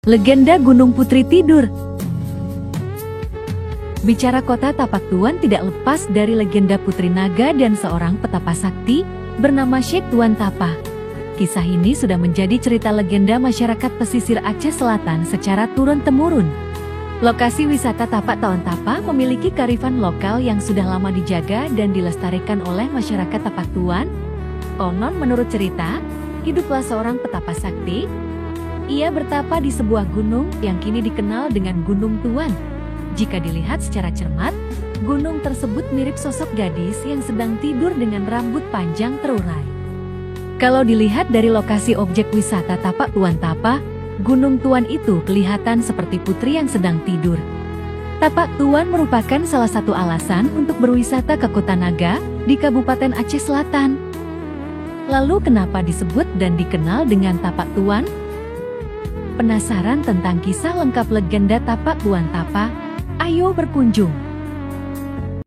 Legenda Gunung Putri Tidur. Bicara kota Tapak Tuan tidak lepas dari legenda Putri Naga dan seorang petapa sakti bernama Syekh Tuan Tapa. Kisah ini sudah menjadi cerita legenda masyarakat pesisir Aceh Selatan secara turun-temurun. Lokasi wisata Tapak Tuan Tapa memiliki kearifan lokal yang sudah lama dijaga dan dilestarikan oleh masyarakat Tapak Tuan. Konon menurut cerita, hiduplah seorang petapa sakti. Ia bertapa di sebuah gunung yang kini dikenal dengan Gunung Tuan. Jika dilihat secara cermat, gunung tersebut mirip sosok gadis yang sedang tidur dengan rambut panjang terurai. Kalau dilihat dari lokasi objek wisata Tapak Tuan Tapa, Gunung Tuan itu kelihatan seperti putri yang sedang tidur. Tapak Tuan merupakan salah satu alasan untuk berwisata ke Kota Naga di Kabupaten Aceh Selatan. Lalu kenapa disebut dan dikenal dengan Tapak Tuan? Penasaran tentang kisah lengkap legenda Tapak Tuan Tapa? Ayo berkunjung!